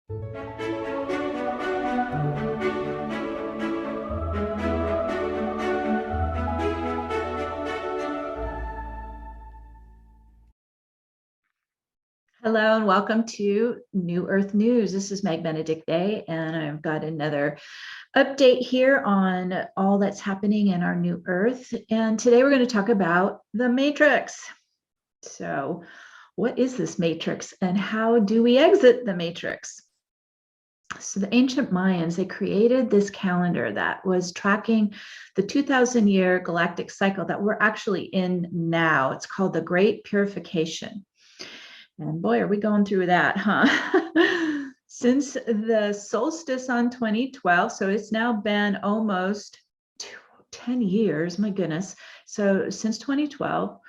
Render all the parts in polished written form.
Hello and welcome to New Earth News. This is Meg Benedicte, and I've got another update here on all that's happening in our new Earth. And today we're going to talk about the Matrix. So, what is this Matrix and how do we exit the Matrix? So the ancient Mayans, they created this calendar that was tracking the 2,000-year galactic cycle that we're actually in now. It's called the Great Purification. And boy, are we going through that, huh? Since the solstice on 2012, so it's now been almost 10 years, my goodness. So since 2012,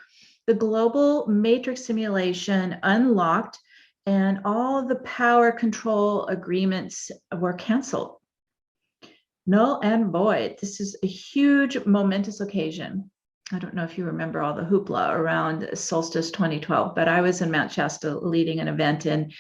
the global matrix simulation unlocked and all the power control agreements were canceled. Null and void. This is a huge momentous occasion. I don't know if you remember all the hoopla around Solstice 2012, but I was in Mount Shasta leading an event and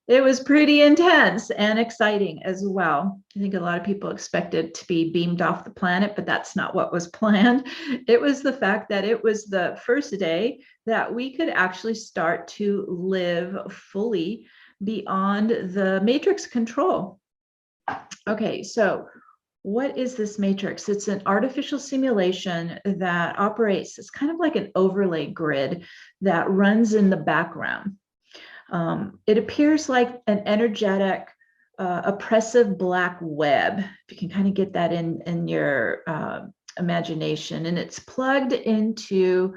it was pretty intense and exciting as well. I think a lot of people expected to be beamed off the planet, but that's not what was planned. It was the fact that it was the first day that we could actually start to live fully beyond the matrix control. Okay, so what is this matrix? It's an artificial simulation that operates, it's kind of like an overlay grid that runs in the background. It appears like an energetic, oppressive black web. If you can kind of get that in your imagination, and it's plugged into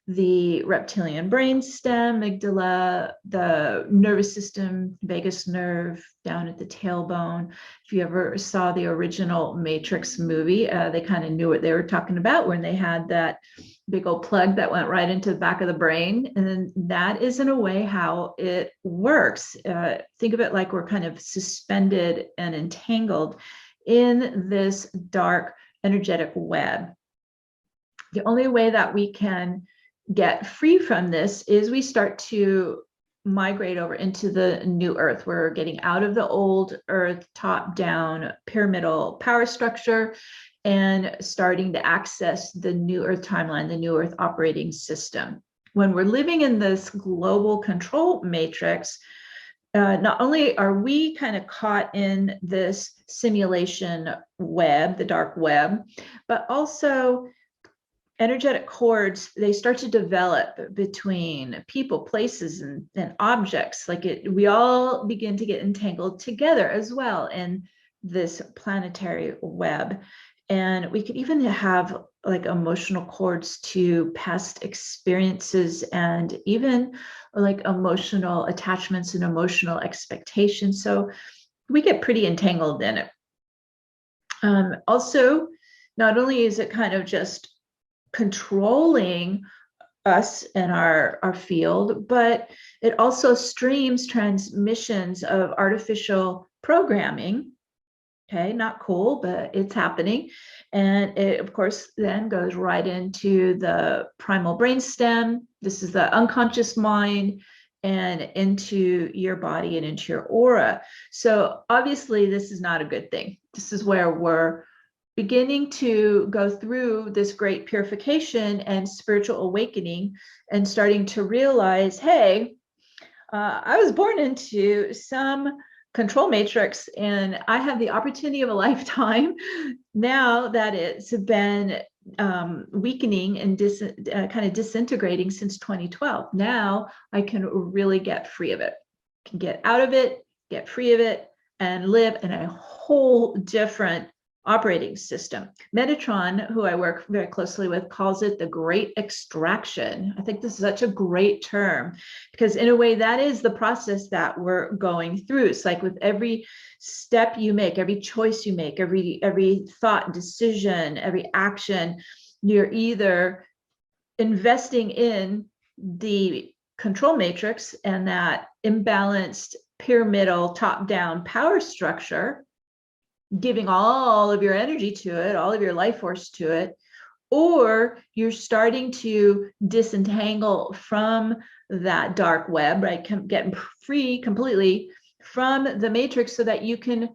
the reptilian brainstem, amygdala, the nervous system, vagus nerve down at the tailbone. If you ever saw the original Matrix movie, they kind of knew what they were talking about when they had that big old plug that went right into the back of the brain. And that is in a way how it works. Think of it like we're kind of suspended and entangled in this dark energetic web. The only way that we can get free from this is we start to migrate over into the new Earth. We're getting out of the old Earth top-down pyramidal power structure and starting to access the new Earth timeline, the new Earth operating system. When we're living in this global control matrix, not only are we kind of caught in this simulation web, the dark web, but also energetic cords, they start to develop between people, places, and objects. We all begin to get entangled together as well in this planetary web. And we could even have like emotional cords to past experiences and even like emotional attachments and emotional expectations. So we get pretty entangled in it. Also, not only is it kind of just controlling us and our field, but it also streams transmissions of artificial programming. Okay, not cool, but it's happening. And it, of course, then goes right into the primal brainstem. This is the unconscious mind, and into your body and into your aura. So obviously, this is not a good thing. This is where we're beginning to go through this great purification and spiritual awakening and starting to realize, hey, I was born into some control matrix and I have the opportunity of a lifetime now that it's been weakening and kind of disintegrating since 2012. Now I can really get free of it, can get out of it, get free of it, and live in a whole different operating system. Metatron, who I work very closely with, calls it the great extraction. I think this is such a great term because in a way that is the process that we're going through. It's like with every step you make, every choice you make, every thought, decision, every action, you're either investing in the control matrix and that imbalanced pyramidal top-down power structure, giving all of your energy to it, all of your life force to it, or you're starting to disentangle from that dark web, right? Getting free completely from the matrix so that you can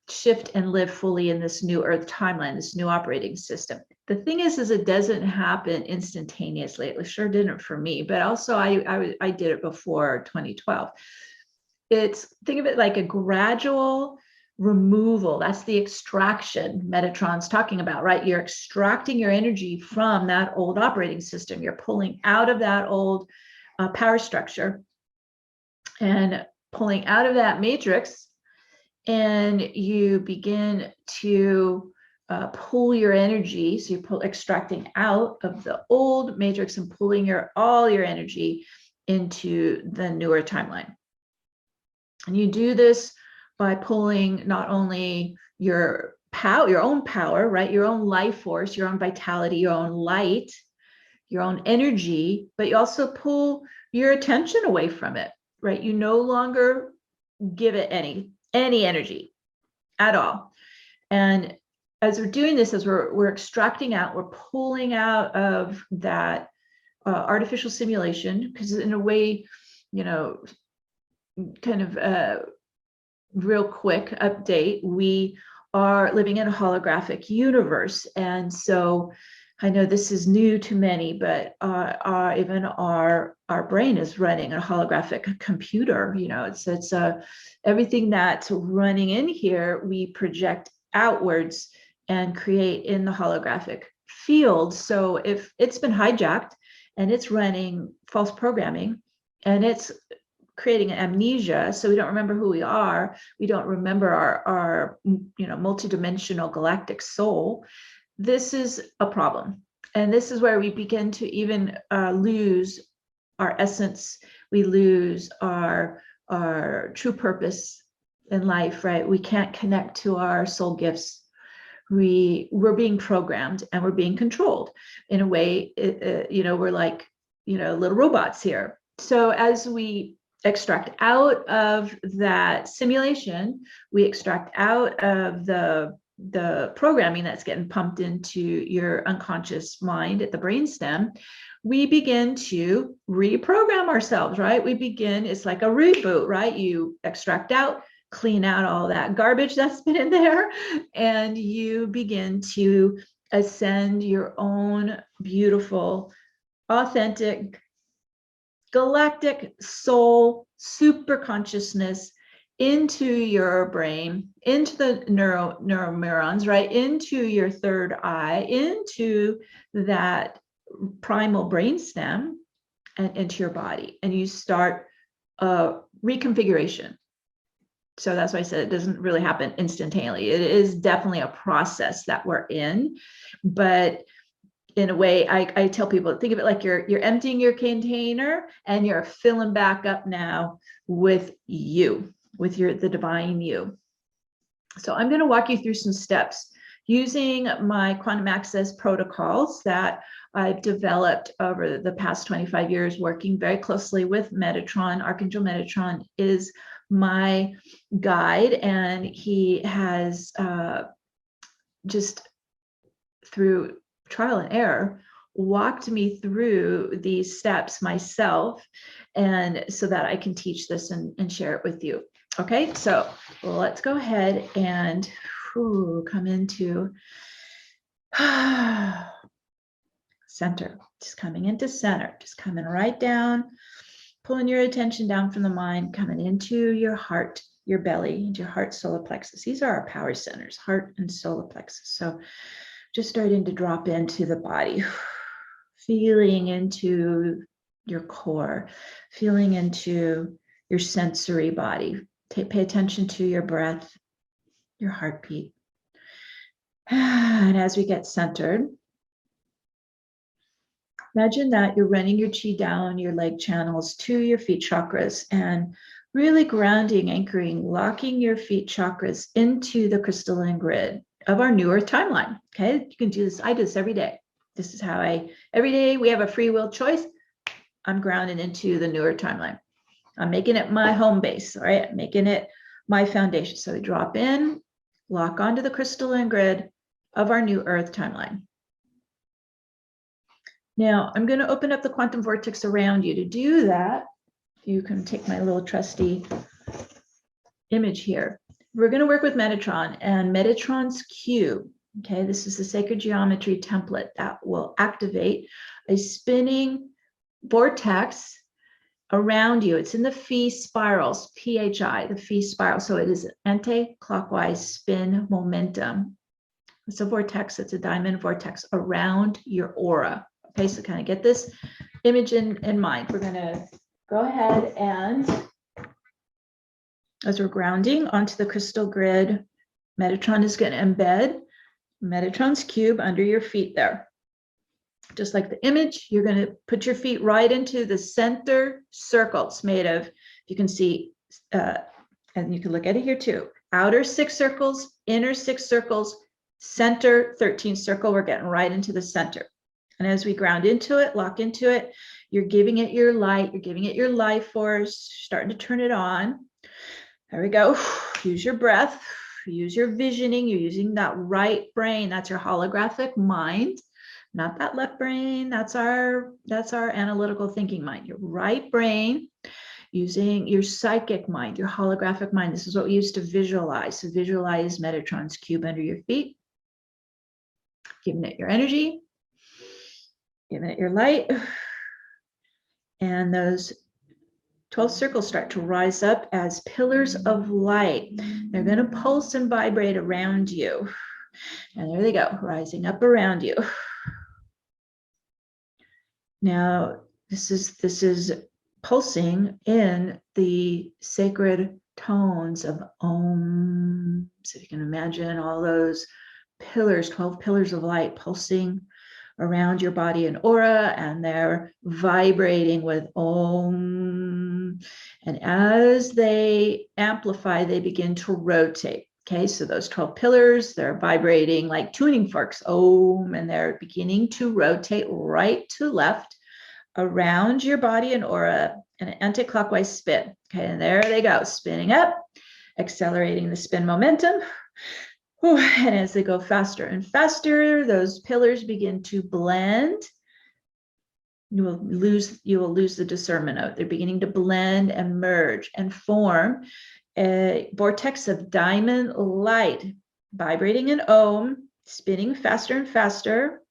shift and live fully in this new earth timeline, this new operating system. The thing is it doesn't happen instantaneously. It sure didn't for me, but also I did it before 2012. Think of it like a gradual removal. That's the extraction Metatron's talking about, right? You're extracting your energy from that old operating system. You're pulling out of that old power structure and pulling out of that matrix, and you begin to pull your energy. So you're extracting out of the old matrix and pulling all your energy into the newer timeline. And you do this by pulling not only your own power, right? Your own life force, your own vitality, your own light, your own energy, but you also pull your attention away from it, right? You no longer give it any energy at all. And as we're doing this, as we're extracting out, we're pulling out of that artificial simulation, because in a way, kind of real quick update, we are living in a holographic universe. And so I know this is new to many, but even our brain is running a holographic computer. It's everything that's running in here, we project outwards and create in the holographic field. So if it's been hijacked and it's running false programming and it's creating an amnesia, so we don't remember who we are, we don't remember our multidimensional galactic soul, this is a problem. And this is where we begin to even lose our essence. We lose our true purpose in life, right? We can't connect to our soul gifts. We're being programmed and we're being controlled in a way. We're like little robots here. So as we extract out of that simulation, we extract out of the programming that's getting pumped into your unconscious mind at the brainstem, we begin to reprogram ourselves, right? It's like a reboot, right? You extract out, clean out all that garbage that's been in there, and you begin to ascend your own beautiful, authentic, galactic soul super consciousness into your brain, into the neuroneurons, right? Into your third eye, into that primal brainstem, and into your body. And you start a reconfiguration. So that's why I said it doesn't really happen instantaneously. It is definitely a process that we're in, but in a way, I tell people, think of it like you're emptying your container and you're filling back up now with you, with the divine you. So I'm going to walk you through some steps using my quantum access protocols that I've developed over the past 25 years, working very closely with Metatron. Archangel Metatron is my guide, and he has just through trial and error walked me through these steps myself, and so that I can teach this and share it with you. Okay, so let's go ahead and come into center, just coming into center, just coming right down, pulling your attention down from the mind, coming into your heart, your belly, into your heart, solar plexus. These are our power centers, heart and solar plexus. So just starting to drop into the body, feeling into your core, feeling into your sensory body. Pay attention to your breath, your heartbeat. And as we get centered, imagine that you're running your chi down your leg channels to your feet chakras and really grounding, anchoring, locking your feet chakras into the crystalline grid of our new earth timeline. Okay, you can do this. I do this every day. This is how every day we have a free will choice. I'm grounded into the newer timeline. I'm making it my home base, all right? Making it my foundation. So we drop in, lock onto the crystalline grid of our new earth timeline. Now I'm going to open up the quantum vortex around you. To do that, you can take my little trusty image here. We're going to work with Metatron and Metatron's cube. Okay, this is the sacred geometry template that will activate a spinning vortex around you. It's in the phi spirals, PHI, the phi spiral. So it is anti-clockwise spin momentum. It's a vortex, it's a diamond vortex around your aura. Okay, so kind of get this image in mind. We're going to go ahead and, as we're grounding onto the crystal grid, Metatron is going to embed Metatron's cube under your feet there. Just like the image, you're going to put your feet right into the center circle. It's made of, you can see, and you can look at it here too, outer 6 circles, inner 6 circles, center 13 circle. We're getting right into the center. And as we ground into it, lock into it, you're giving it your light, you're giving it your life force, starting to turn it on. There we go. Use your breath, use your visioning. You're using that right brain. That's your holographic mind, not that left brain. That's our analytical thinking mind. Your right brain, using your psychic mind, your holographic mind. This is what we use to visualize. So visualize Metatron's cube under your feet, giving it your energy, giving it your light. And those 12 circles start to rise up as pillars of light. They're going to pulse and vibrate around you. And there they go, rising up around you. Now, this is pulsing in the sacred tones of Om. So you can imagine all those pillars, 12 pillars of light pulsing around your body and aura, and they're vibrating with Om. And as they amplify, they begin to rotate. Okay, so those 12 pillars, they're vibrating like tuning forks, Om, and they're beginning to rotate right to left around your body and aura in an anti-clockwise spin. Okay, and there they go, spinning up, accelerating the spin momentum. And as they go faster and faster, those pillars begin to blend. You will lose the discernment of it. They're beginning to blend and merge and form a vortex of diamond light, vibrating in Om, spinning faster and faster.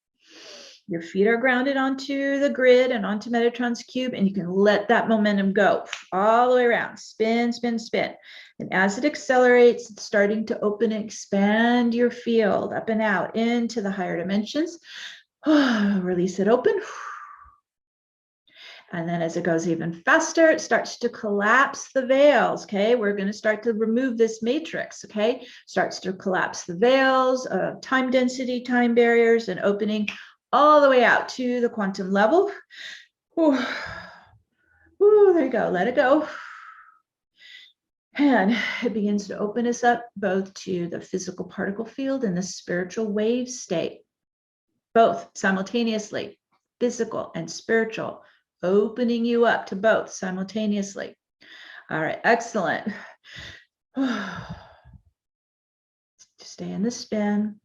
Your feet are grounded onto the grid and onto Metatron's cube, and you can let that momentum go all the way around. Spin, spin, spin. And as it accelerates, it's starting to open and expand your field up and out into the higher dimensions. Release it open. And then as it goes even faster, it starts to collapse the veils, okay? We're going to start to remove this matrix, okay? Starts to collapse the veils of time density, time barriers, and opening all the way out to the quantum level. Ooh. Ooh, there you go. Let it go. And it begins to open us up both to the physical particle field and the spiritual wave state, both simultaneously, physical and spiritual, opening you up to both simultaneously. All right, excellent. Stay in the spin.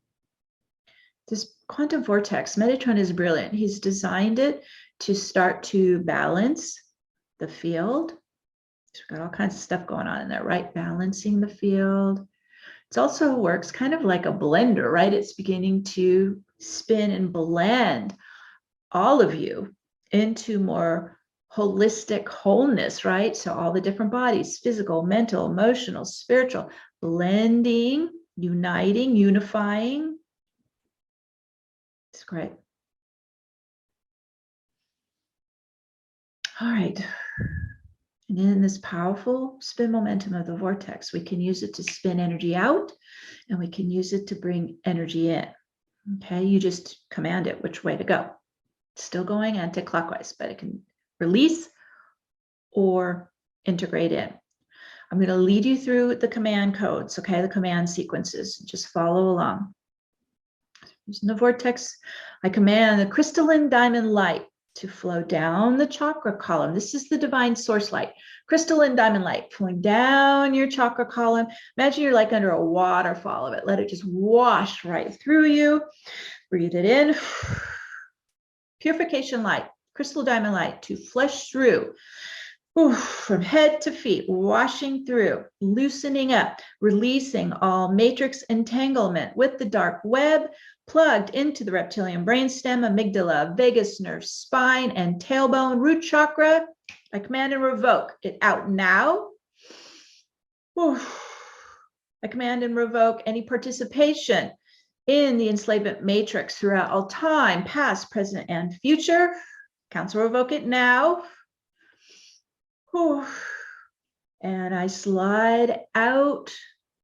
This quantum vortex, Metatron is brilliant. He's designed it to start to balance the field. So we've got all kinds of stuff going on in there, right? Balancing the field. It also works kind of like a blender, right? It's beginning to spin and blend all of you into more holistic wholeness, right? So all the different bodies, physical, mental, emotional, spiritual, blending, uniting, unifying. It's great. All right. And in this powerful spin momentum of the vortex, we can use it to spin energy out, and we can use it to bring energy in. Okay, you just command it which way to go. It's still going anti-clockwise, but it can release or integrate in. I'm going to lead you through the command codes, okay, the command sequences. Just follow along. Using the vortex, I command the crystalline diamond light to flow down the chakra column. This is the divine source light, crystalline diamond light flowing down your chakra column. Imagine you're like under a waterfall of it. Let it just wash right through you. Breathe it in. Purification light, crystal diamond light to flush through From head to feet, washing through, loosening up, releasing all matrix entanglement with the dark web plugged into the reptilian brainstem, amygdala, vagus nerve, spine, and tailbone, root chakra. I command and revoke it out now. I command and revoke any participation in the enslavement matrix throughout all time, past, present, and future. Council, revoke it now. And I slide out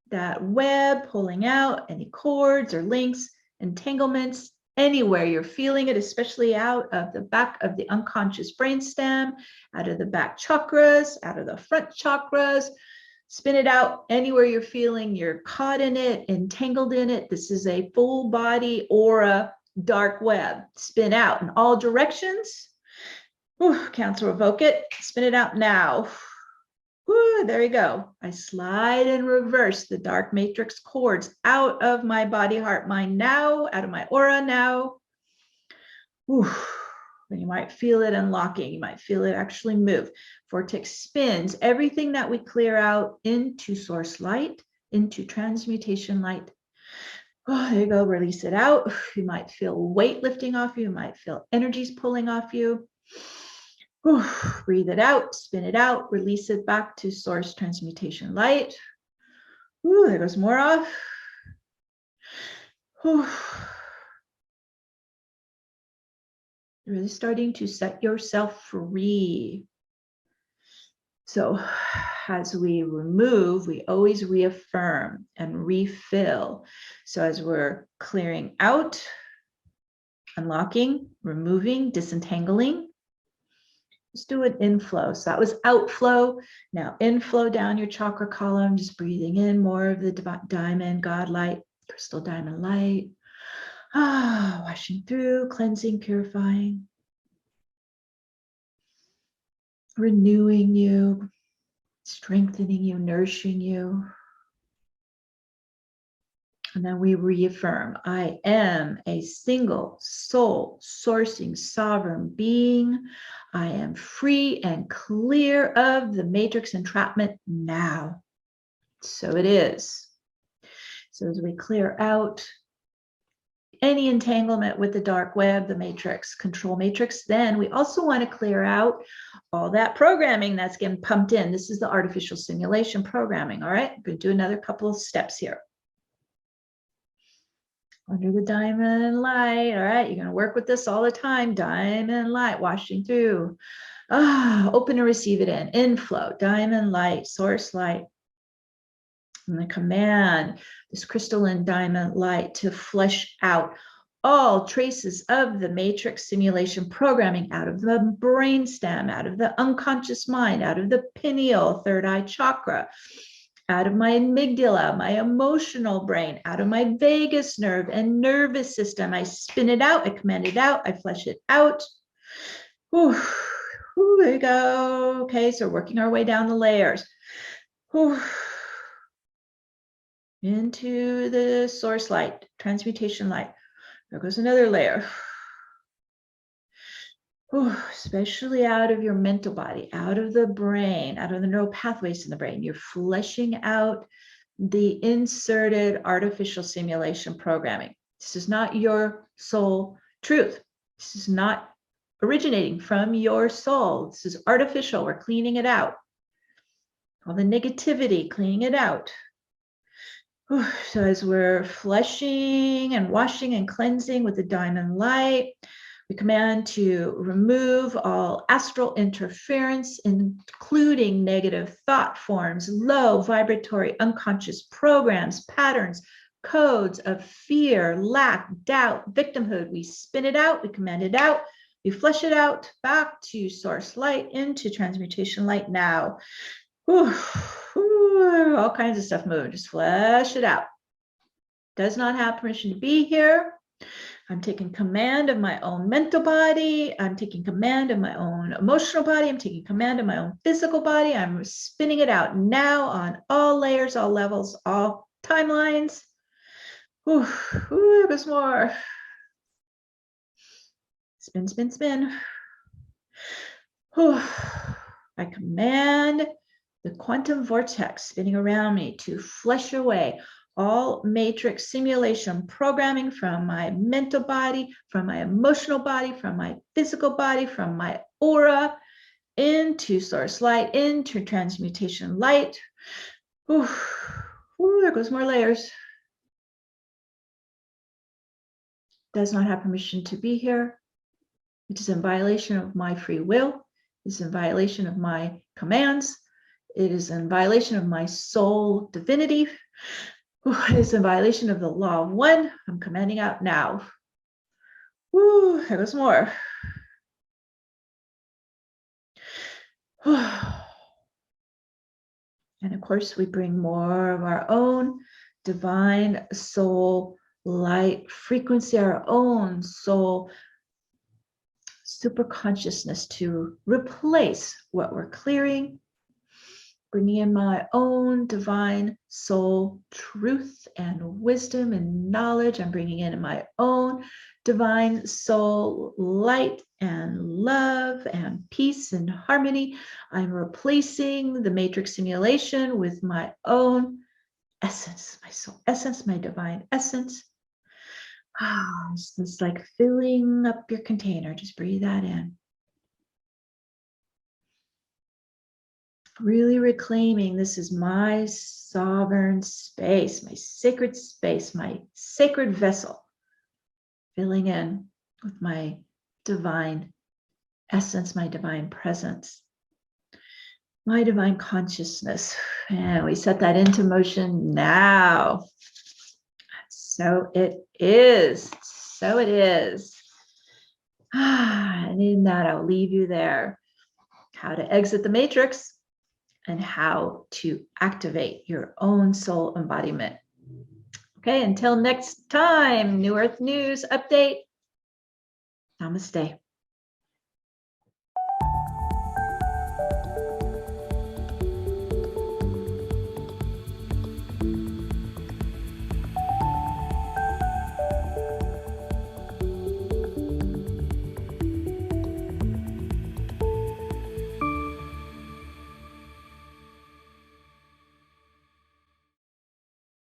that web, pulling out any cords or links, entanglements, anywhere you're feeling it, especially out of the back of the unconscious brainstem, out of the back chakras, out of the front chakras. Spin it out anywhere you're feeling you're caught in it, entangled in it. This is a full body aura dark web. Spin out in all directions. Cancel, revoke it. Spin it out now. There you go. I slide and reverse the dark matrix cords out of my body, heart, mind now, out of my aura now. And you might feel it unlocking. You might feel it actually move. Vortex spins everything that we clear out into source light, into transmutation light. There you go. Release it out. You might feel weight lifting off you. You might feel energies pulling off you. Breathe it out, spin it out, release it back to source transmutation light. There goes more off. Really starting to set yourself free. So as we remove, we always reaffirm and refill. So as we're clearing out, unlocking, removing, disentangling, just do an inflow. So that was outflow. Now inflow down your chakra column, just breathing in more of the diamond, God light, crystal diamond light. Washing through, cleansing, purifying, renewing you, strengthening you, nourishing you. And then we reaffirm, I am a single soul sourcing sovereign being. I am free and clear of the matrix entrapment now. So it is. So as we clear out any entanglement with the dark web, the matrix, control matrix, then we also want to clear out all that programming that's getting pumped in. This is the artificial simulation programming. All right, I'm going to do another couple of steps here. Under the diamond light. All right, you're going to work with this all the time. Diamond light washing through. Open to receive it in. Inflow, diamond light, source light. I'm going to command this crystalline diamond light to flesh out all traces of the matrix simulation programming out of the brainstem, out of the unconscious mind, out of the pineal, third eye chakra, out of my amygdala, my emotional brain, out of my vagus nerve and nervous system. I spin it out, I command it out, I flesh it out. There you go. Okay, so working our way down the layers. Into the source light, transmutation light. There goes another layer. Especially out of your mental body, out of the brain, out of the neural pathways in the brain. You're fleshing out the inserted artificial simulation programming. This is not your soul truth. This is not originating from your soul. This is artificial. We're cleaning it out. All the negativity, cleaning it out. So as we're fleshing and washing and cleansing with the diamond light, we command to remove all astral interference, including negative thought forms, low vibratory unconscious programs, patterns, codes of fear, lack, doubt, victimhood. We spin it out, we command it out, we flesh it out back to source light, into transmutation light now. All kinds of stuff moving. Just flesh it out. Does not have permission to be here. I'm taking command of my own mental body. I'm taking command of my own emotional body. I'm taking command of my own physical body. I'm spinning it out now on all layers, all levels, all timelines. There goes more. Spin, spin, spin. I command the quantum vortex spinning around me to flush away all matrix simulation programming from my mental body, from my emotional body, from my physical body, from my aura, into source light, into transmutation light. Ooh, there goes more layers. Does not have permission to be here. It is in violation of my free will. It is in violation of my commands. It is in violation of my soul divinity. It is in violation of the law of one. I'm commanding out now. There goes more. And of course, we bring more of our own divine soul light frequency, our own soul super consciousness to replace what we're clearing, bringing in my own divine soul truth and wisdom and knowledge. I'm bringing in my own divine soul light and love and peace and harmony. I'm replacing the matrix simulation with my own essence, my soul essence, my divine essence. It's like filling up your container. Just breathe that in. Really reclaiming this is my sovereign space, my sacred vessel, filling in with my divine essence, my divine presence, my divine consciousness. And we set that into motion now. So it is. So it is. And in that, I'll leave you there. How to exit the matrix and how to activate your own soul embodiment. Okay, until next time, New Earth News update. Namaste.